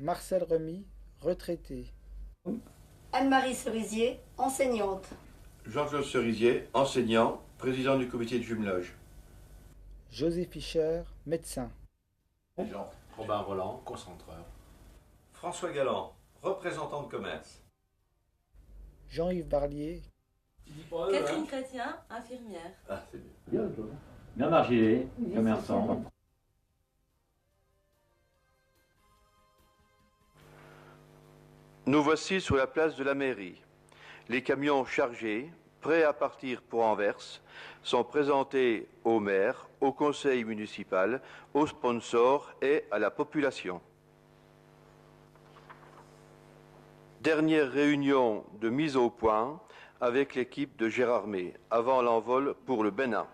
Marcel Remy, retraité. Anne-Marie Cerisier, enseignante. Jean-Claude Cerisier, enseignant, président du comité de jumelage. José Fischer, médecin. Jean. Robin Roland, concentreur. François Galland, représentant de commerce. Jean-Yves Barlier. Catherine Chrétien, infirmière. Ah, c'est bien. Bernard Gillet, commerçant. Nous voici sur la place de la mairie. Les camions chargés, prêts à partir pour Anvers, sont présentés au maire, au conseil municipal, aux sponsors et à la population. Dernière réunion de mise au point avec l'équipe de Gérardmer avant l'envol pour le Bénin.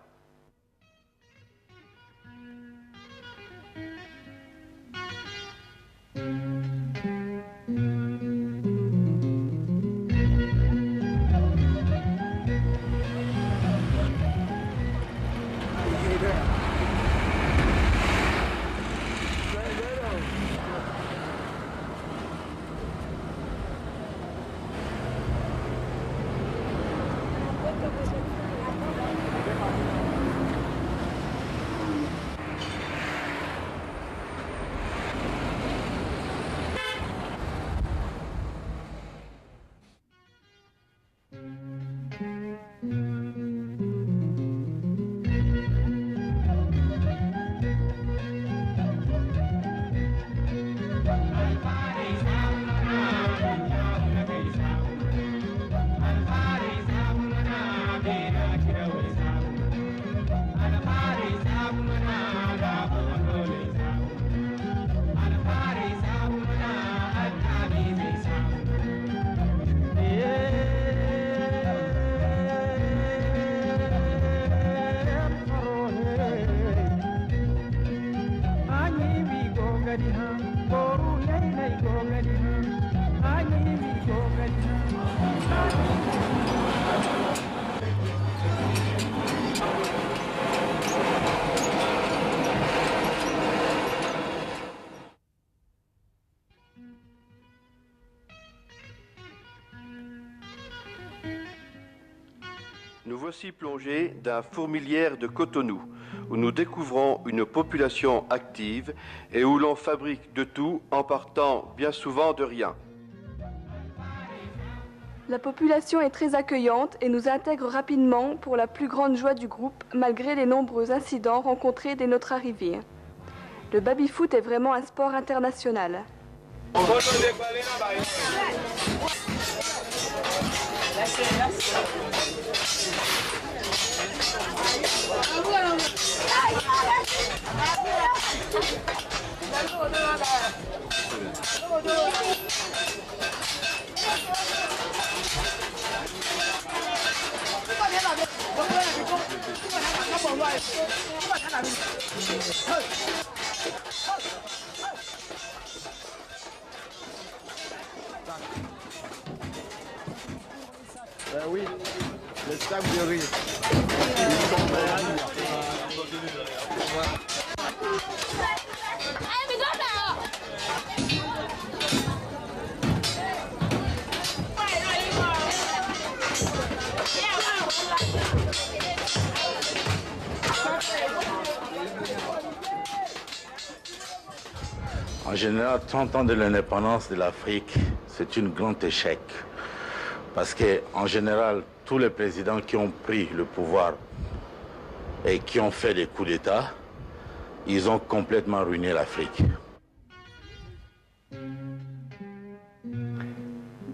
Nous voici plongés dans la fourmilière de Cotonou, où nous découvrons une population active et où l'on fabrique de tout en partant bien souvent de rien. La population est très accueillante et nous intègre rapidement pour la plus grande joie du groupe, malgré les nombreux incidents rencontrés dès notre arrivée. Le baby-foot est vraiment un sport international. Ben oui, le sac de riz. Ils sont malades. En général, 30 ans de l'indépendance de l'Afrique, c'est un grand échec. Parce qu'en général, tous les présidents qui ont pris le pouvoir et qui ont fait des coups d'État, ils ont complètement ruiné l'Afrique.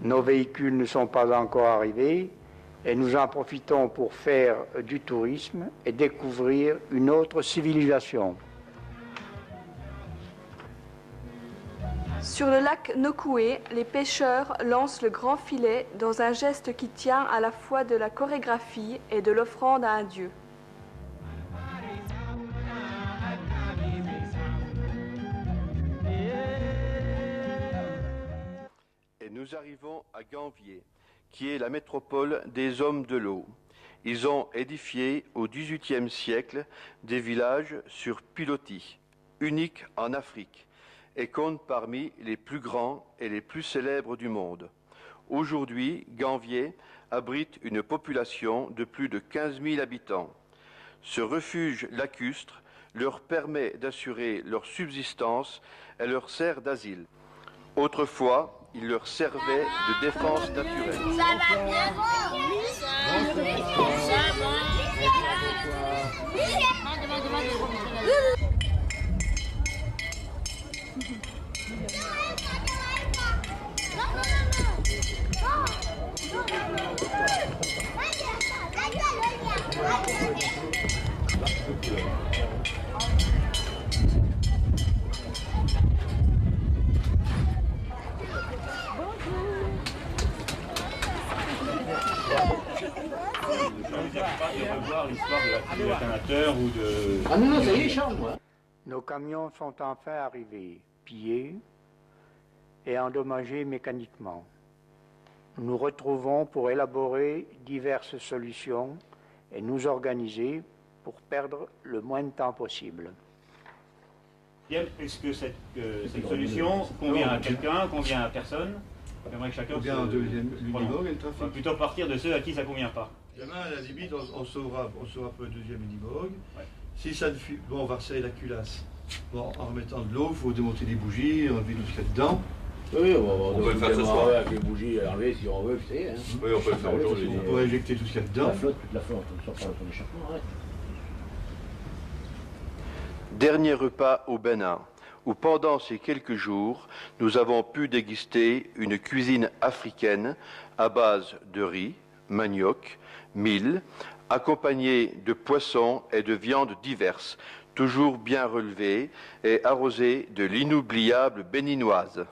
Nos véhicules ne sont pas encore arrivés et nous en profitons pour faire du tourisme et découvrir une autre civilisation. Sur le lac Nokoué, les pêcheurs lancent le grand filet dans un geste qui tient à la fois de la chorégraphie et de l'offrande à un dieu. Et nous arrivons à Ganvier, qui est la métropole des hommes de l'eau. Ils ont édifié au XVIIIe siècle des villages sur pilotis, uniques en Afrique, et compte parmi les plus grands et les plus célèbres du monde. Aujourd'hui, Ganvié abrite une population de plus de 15 000 habitants. Ce refuge lacustre leur permet d'assurer leur subsistance et leur sert d'asile. Autrefois, il leur servait de défense naturelle. Ça va bien. Revoir l'histoire de l'alternateur ou de... Ah non, ça y est, change-moi. Nos camions sont enfin arrivés, pillés et endommagés mécaniquement. Nous nous retrouvons pour élaborer diverses solutions et nous organiser pour perdre le moins de temps possible. Est-ce que cette solution convient à quelqu'un, convient à personne? J'aimerais que chacun convient au deuxième Unimog et le trafic. On va plutôt partir de ceux à qui ça ne convient pas. Demain, à la limite, on sauvera pour le deuxième Unimog. Ouais. Si ça ne fuit, bon, on va resserrer la culasse. Bon, en remettant de l'eau, il faut démonter les bougies, enlever tout ce qu'il y a dedans. Oui, on peut le faire ce soir. Avec les bougies enlevées si on veut, tu sais. Hein. Oui, on peut le faire aujourd'hui. On pourrait éjecter tout ce qu'il y a dedans. Toute la flotte, on sort par le échappement, ouais. Dernier repas au Bénin, où pendant ces quelques jours, nous avons pu déguster une cuisine africaine à base de riz, manioc, mil, accompagnée de poissons et de viandes diverses, toujours bien relevées et arrosées de l'inoubliable béninoise.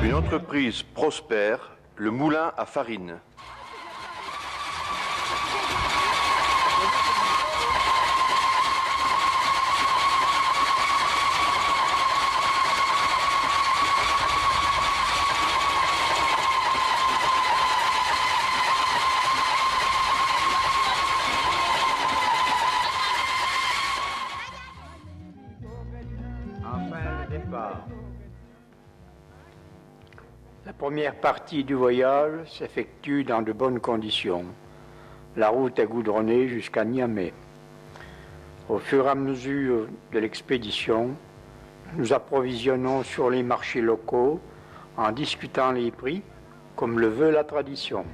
Une entreprise prospère, le moulin à farine. Enfin, le départ. La première partie du voyage s'effectue dans de bonnes conditions. La route est goudronnée jusqu'à Niamey. Au fur et à mesure de l'expédition, nous approvisionnons sur les marchés locaux en discutant les prix, comme le veut la tradition.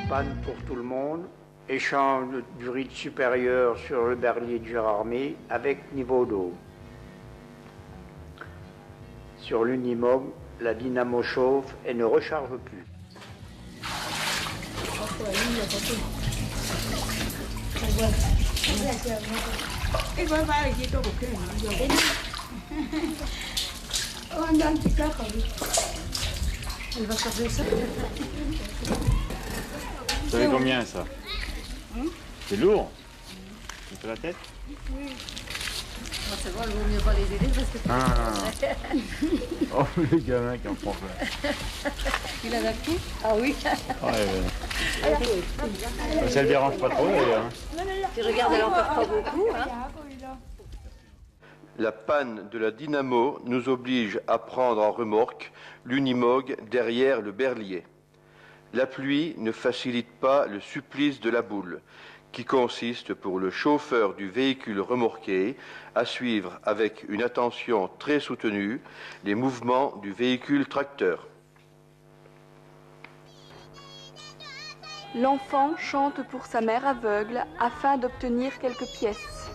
Panne pour tout le monde, échange du rite supérieur sur le berlier de Gérardmer avec niveau d'eau. Sur l'Unimog, la dynamo chauffe et ne recharge plus. Elle va charger ça. Vous savez combien ça? C'est lourd. Tu fais la tête? Oui. Bon, c'est bon, il vaut mieux pas les aider parce que... Oh, les gamins qui en font plein. Il a la coupe? Ah oui. Ça ne le dérange pas trop d'ailleurs. Tu regardes, elle en perd pas beaucoup. Hein. La panne de la dynamo nous oblige à prendre en remorque l'Unimog derrière le berlier. La pluie ne facilite pas le supplice de la boule, qui consiste pour le chauffeur du véhicule remorqué à suivre avec une attention très soutenue les mouvements du véhicule tracteur. L'enfant chante pour sa mère aveugle afin d'obtenir quelques pièces.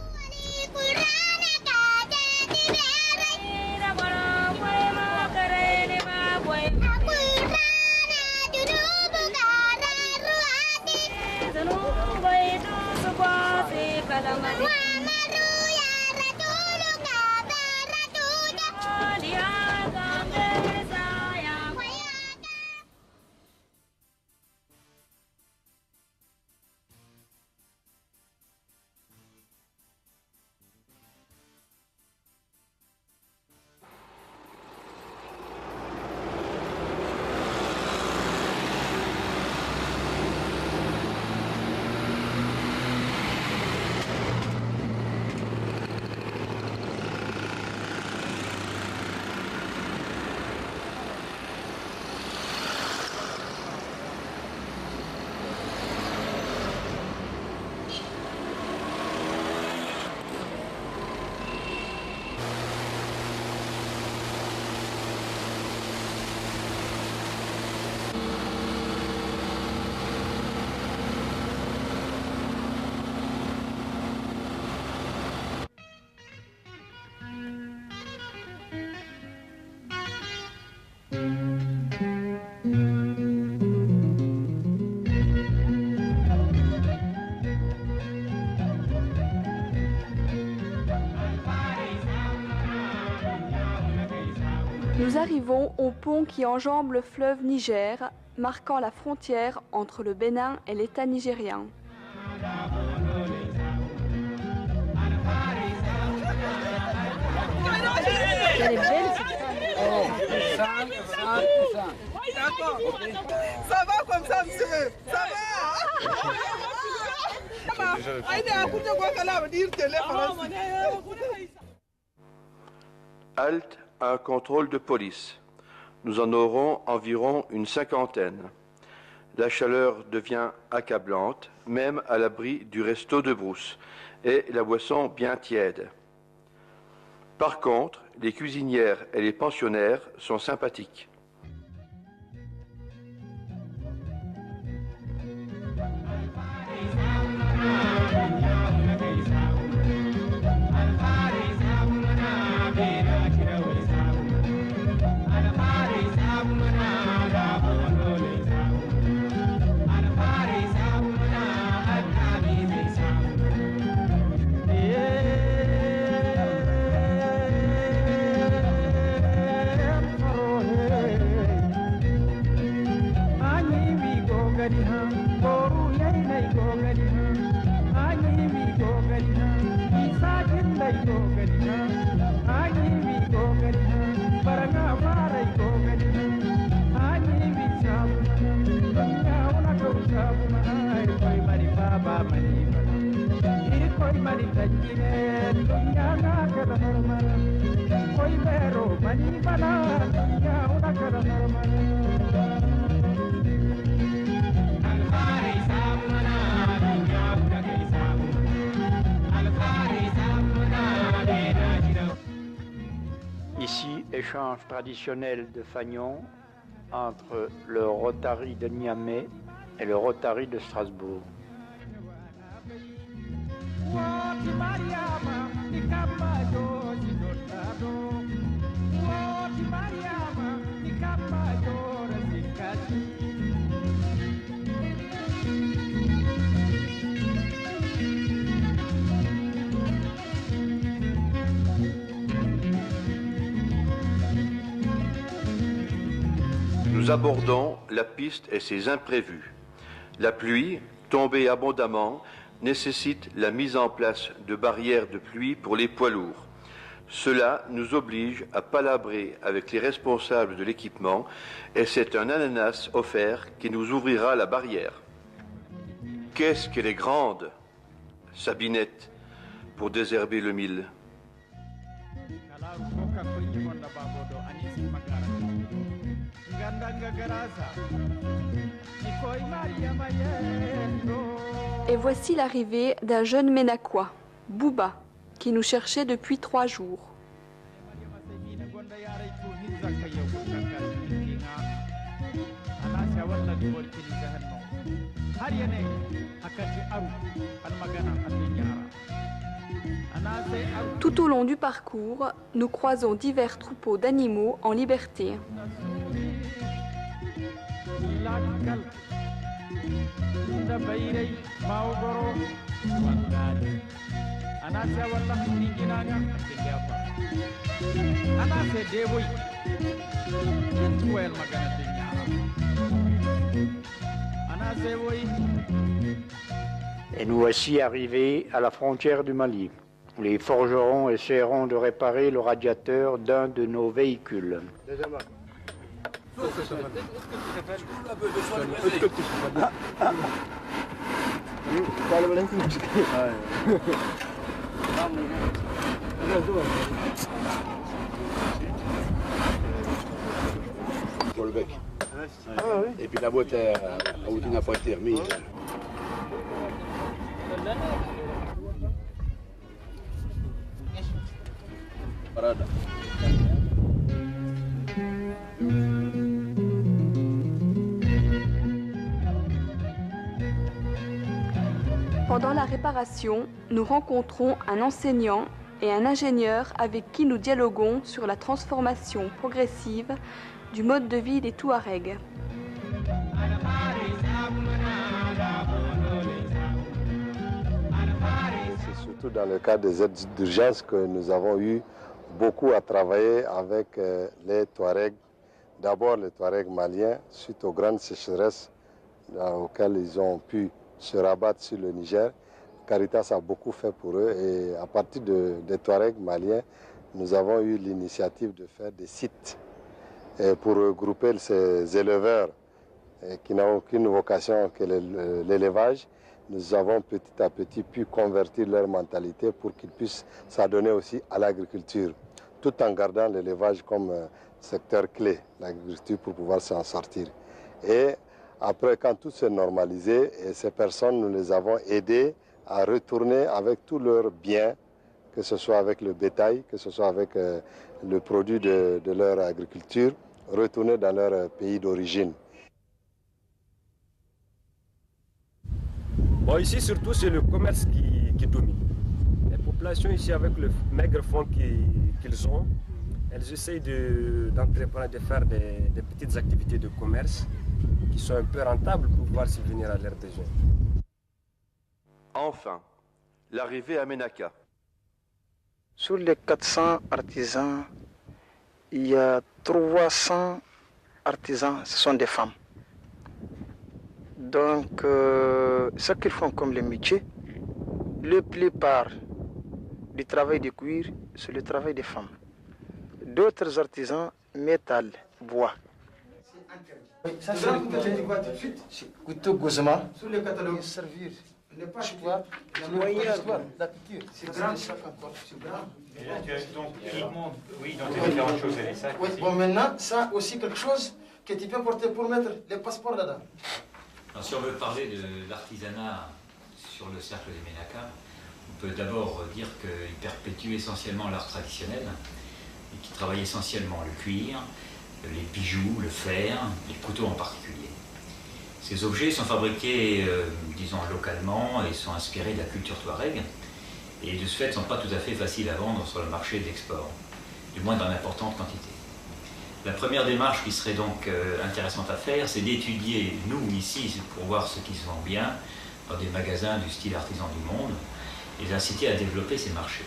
Nous arrivons au pont qui enjambe le fleuve Niger, marquant la frontière entre le Bénin et l'État nigérien. Elle est belle, D'accord. Ça va comme ça, monsieur? Ça va? Halte à un contrôle de police. Nous en aurons environ une cinquantaine. La chaleur devient accablante, même à l'abri du resto de brousse, et la boisson bien tiède. Par contre, les cuisinières et les pensionnaires sont sympathiques. Ici, échange traditionnel de fanions entre le Rotary de Niamey et le Rotary de Strasbourg. Nous abordons la piste et ses imprévus. La pluie, tombée abondamment, nécessite la mise en place de barrières de pluie pour les poids lourds. Cela nous oblige à palabrer avec les responsables de l'équipement et c'est un ananas offert qui nous ouvrira la barrière. Qu'est-ce qu'elle est grande, Sabinette, pour désherber le mil. Et voici l'arrivée d'un jeune Ménacois, Bouba, qui nous cherchait depuis 3 jours. Tout au long du parcours, nous croisons divers troupeaux d'animaux en liberté. Et nous voici arrivés à la frontière du Mali. Les forgerons essaieront de réparer le radiateur d'un de nos véhicules. Sur le bec. Et puis la boîte a outil n'a pas été remise. Pendant la réparation, nous rencontrons un enseignant et un ingénieur avec qui nous dialoguons sur la transformation progressive du mode de vie des Touaregs. C'est surtout dans le cadre des aides d'urgence que nous avons eu beaucoup à travailler avec les Touaregs. D'abord les Touaregs maliens, suite aux grandes sécheresses auxquelles ils ont pu se rabattre sur le Niger. Caritas a beaucoup fait pour eux et à partir des Touaregs maliens, nous avons eu l'initiative de faire des sites pour regrouper ces éleveurs qui n'ont aucune vocation que l'élevage. Nous avons petit à petit pu convertir leur mentalité pour qu'ils puissent s'adonner aussi à l'agriculture, tout en gardant l'élevage comme secteur clé, l'agriculture pour pouvoir s'en sortir. Et après, quand tout s'est normalisé, et ces personnes, nous les avons aidées à retourner avec tous leurs biens, que ce soit avec le bétail, que ce soit avec le produit de leur agriculture, retourner dans leur pays d'origine. Bon, ici, surtout, c'est le commerce qui domine. Les populations ici, avec le maigre fonds qu'ils ont, elles essayent d'entreprendre, de faire des petites activités de commerce qui sont un peu rentables pour pouvoir subvenir à leurs besoins. Enfin, l'arrivée à Ménaka. Sur les 400 artisans, il y a 300 artisans, ce sont des femmes. Donc, ce qu'ils font comme les métiers, la plupart du travail de cuir, c'est le travail des femmes. D'autres artisans, métal, bois. Ça, c'est le couteau Gozama. Sur le catalogue, servir. Le passoire, la piqûre. C'est grand. C'est grand. Et là, tu as donc oui, dans tes différentes choses, et les sacs. Oui, bon, maintenant, ça aussi quelque chose que tu peux porter pour mettre les passeports là-dedans. Alors, si on veut parler de l'artisanat sur le cercle des Ménaka, on peut d'abord dire qu'ils perpétuent essentiellement l'art traditionnel et qui travaillent essentiellement le cuir, les bijoux, le fer, les couteaux en particulier. Ces objets sont fabriqués, disons, localement et sont inspirés de la culture touareg et de ce fait ne sont pas tout à fait faciles à vendre sur le marché d'export, du moins dans d'importantes quantités. La première démarche qui serait donc intéressante à faire, c'est d'étudier, nous, ici, pour voir ce qui se vend bien dans des magasins du style artisan du monde et d'inciter à développer ces marchés.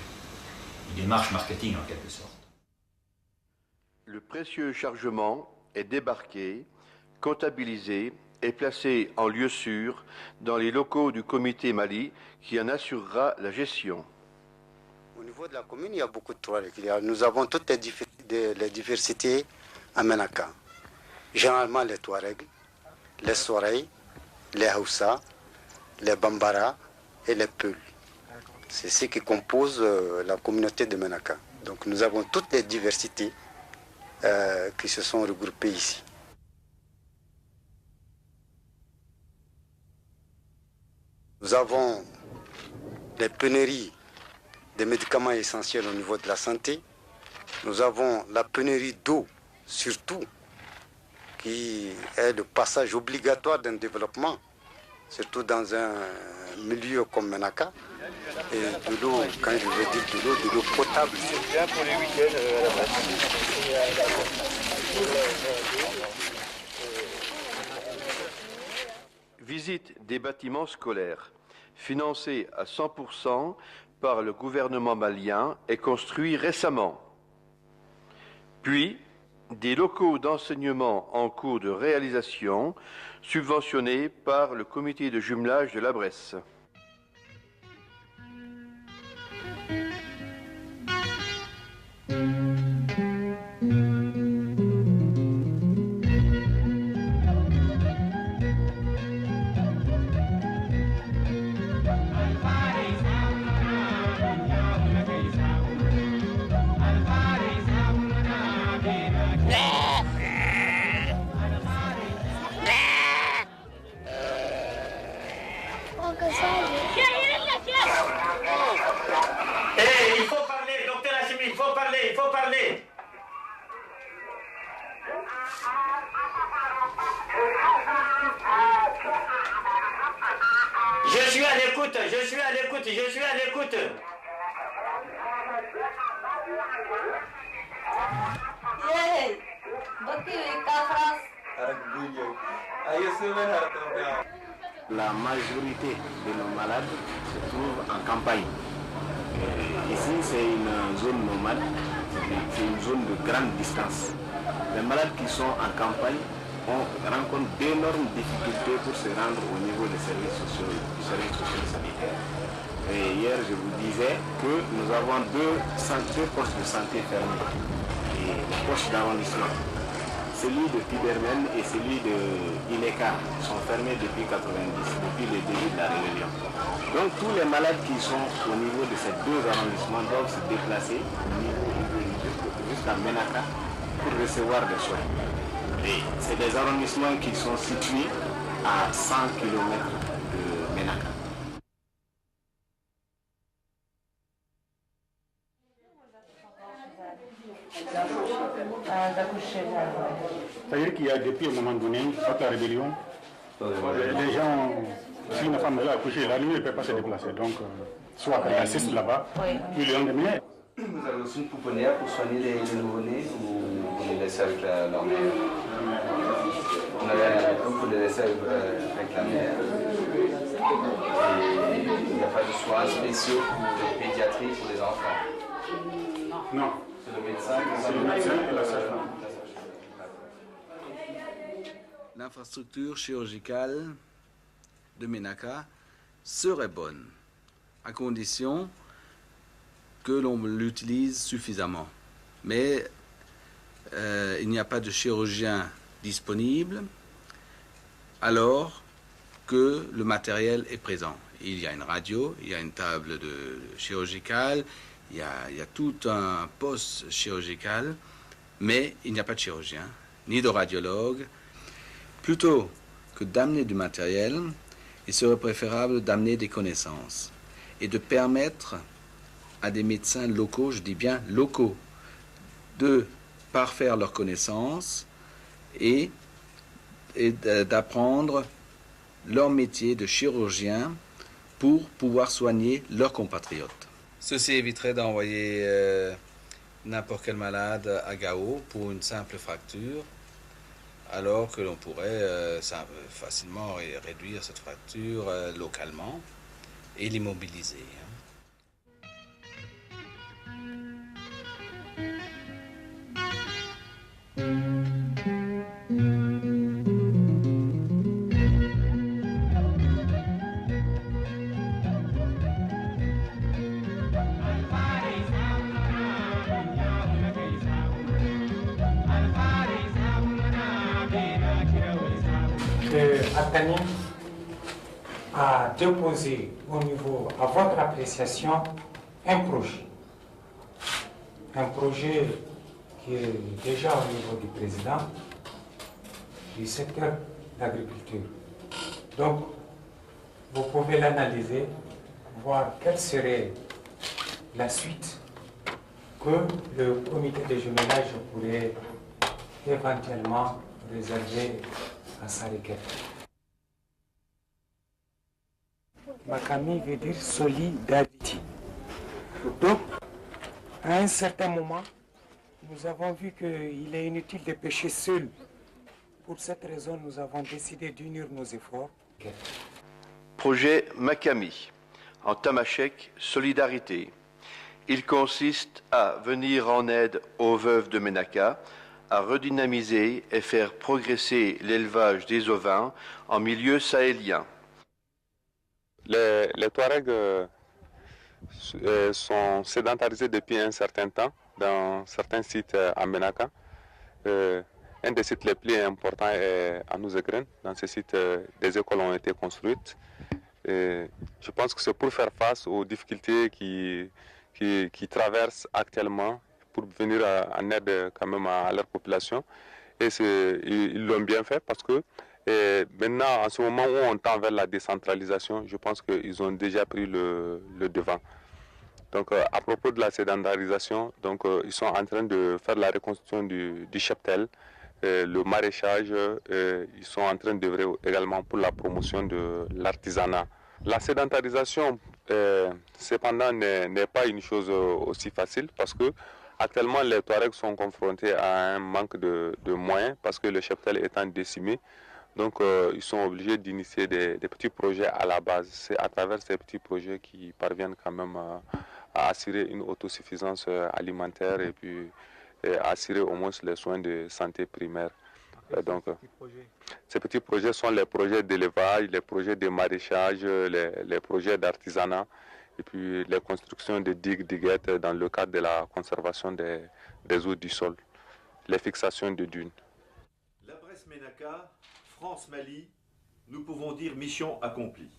Une démarche marketing en quelque sorte. Le précieux chargement est débarqué, comptabilisé et placé en lieu sûr dans les locaux du comité Mali qui en assurera la gestion. Au niveau de la commune, il y a beaucoup de Touaregs. Nous avons toutes les diversités à Ménaka. Généralement les Touaregs, les Soreilles, les Haussa, les Bambara et les Peuls. C'est ce qui compose la communauté de Ménaka. Donc nous avons toutes les diversités qui se sont regroupées ici. Nous avons des pénuries de médicaments essentiels au niveau de la santé. Nous avons la pénurie d'eau, surtout, qui est le passage obligatoire d'un développement, surtout dans un milieu comme Ménaka. Et de l'eau, quand je veux dire de l'eau potable. C'est bien pour les week-ends à la base. Visite des bâtiments scolaires, financés à 100% par le gouvernement malien et construits récemment. Puis, des locaux d'enseignement en cours de réalisation, subventionnés par le comité de jumelage de la Bresse. Il faut parler, docteur Hachimi, il faut parler, il faut parler. Je suis à l'écoute, je suis à l'écoute, je suis à l'écoute. La majorité de nos malades se trouvent en campagne. Ici, c'est une zone nomade, c'est une zone de grande distance. Les malades qui sont en campagne rencontrent d'énormes difficultés pour se rendre au niveau des services sociaux, du service social sanitaire. Et hier, je vous disais que nous avons deux postes de santé fermés, et postes d'arrondissement. Celui de Tibermen et celui de Ineka sont fermés depuis 90, depuis le début de la rébellion. Donc tous les malades qui sont au niveau de ces deux arrondissements doivent se déplacer jusqu'à Menaka pour recevoir des soins. Et c'est des arrondissements qui sont situés à 100 km de Menaka. C'est-à-dire qu'il y a depuis un moment donné, après la rébellion, les gens, si une femme veut accoucher, la nuit, elle ne peut pas se déplacer. Donc, soit elle assiste là-bas, puis le lendemain. Vous avez aussi une pouponnière pour soigner les nouveau-nés ou vous les laissez avec leur mère? On avait un peu pour les laisser avec la mère. Et il n'y a pas de soins spéciaux de pédiatrie pour les enfants? Non. C'est le médecin qui c'est le médecin et la sage-femme. L'infrastructure chirurgicale de Menaka serait bonne, à condition que l'on l'utilise suffisamment. Mais il n'y a pas de chirurgien disponible alors que le matériel est présent. Il y a une radio, il y a une table chirurgicale, il y a tout un poste chirurgical, mais il n'y a pas de chirurgien, ni de radiologue. Plutôt que d'amener du matériel, il serait préférable d'amener des connaissances et de permettre à des médecins locaux, je dis bien locaux, de parfaire leurs connaissances et d'apprendre leur métier de chirurgien pour pouvoir soigner leurs compatriotes. Ceci éviterait d'envoyer n'importe quel malade à Gao pour une simple fracture, alors que l'on pourrait facilement réduire cette fracture localement et l'immobiliser. Atanim a déposé au niveau, à votre appréciation, un projet. Un projet qui est déjà au niveau du président du secteur d'agriculture. Donc, vous pouvez l'analyser, voir quelle serait la suite que le comité de jumelage pourrait éventuellement réserver à sa requête. Makami veut dire solidarité. Donc, à un certain moment, nous avons vu qu'il est inutile de pêcher seul. Pour cette raison, nous avons décidé d'unir nos efforts. Projet Makami, en tamashek, solidarité. Il consiste à venir en aide aux veuves de Menaka, à redynamiser et faire progresser l'élevage des ovins en milieu sahélien. Les Touaregs sont sédentarisés depuis un certain temps dans certains sites à Menaka. Un des sites les plus importants est à Nouzegren. Dans ce site, des écoles ont été construites. Je pense que c'est pour faire face aux difficultés qui traversent actuellement, pour venir en aide quand même à leur population. Et ils l'ont bien fait parce que maintenant, en ce moment où on tend vers la décentralisation, je pense qu'ils ont déjà pris le devant. Donc, à propos de la sédentarisation, donc, ils sont en train de faire la reconstruction du cheptel, le maraîchage, ils sont en train d'œuvrer également pour la promotion de l'artisanat. La sédentarisation, cependant, n'est pas une chose aussi facile parce que actuellement, les Touaregs sont confrontés à un manque de moyens parce que le cheptel étant décimé. Donc, ils sont obligés d'initier des petits projets à la base. C'est à travers ces petits projets qu'ils parviennent quand même à assurer une autosuffisance alimentaire et puis à assurer au moins les soins de santé primaire. Donc, ces petits projets sont les projets d'élevage, les projets de maraîchage, les projets d'artisanat et puis les constructions de digues, diguettes dans le cadre de la conservation des eaux du sol, les fixations de dunes. La Brest-Ménaka, France-Mali, nous pouvons dire mission accomplie.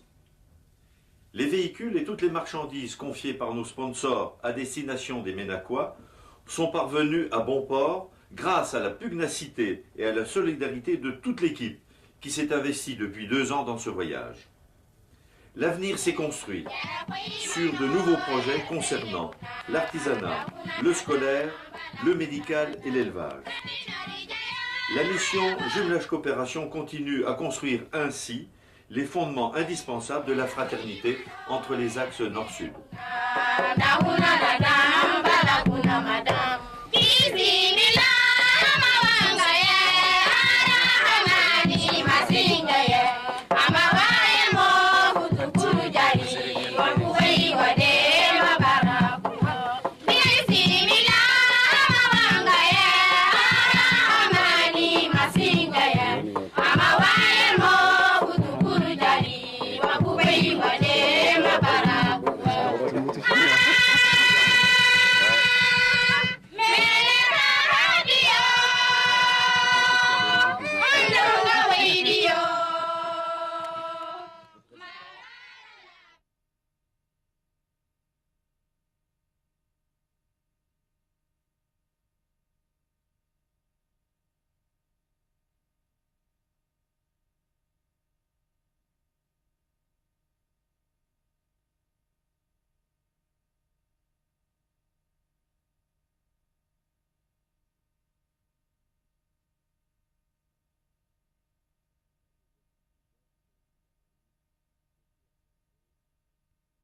Les véhicules et toutes les marchandises confiées par nos sponsors à destination des Ménacois sont parvenus à bon port grâce à la pugnacité et à la solidarité de toute l'équipe qui s'est investie depuis 2 ans dans ce voyage. L'avenir s'est construit sur de nouveaux projets concernant l'artisanat, le scolaire, le médical et l'élevage. La mission Jumelage Coopération continue à construire ainsi les fondements indispensables de la fraternité entre les axes nord-sud. Madame,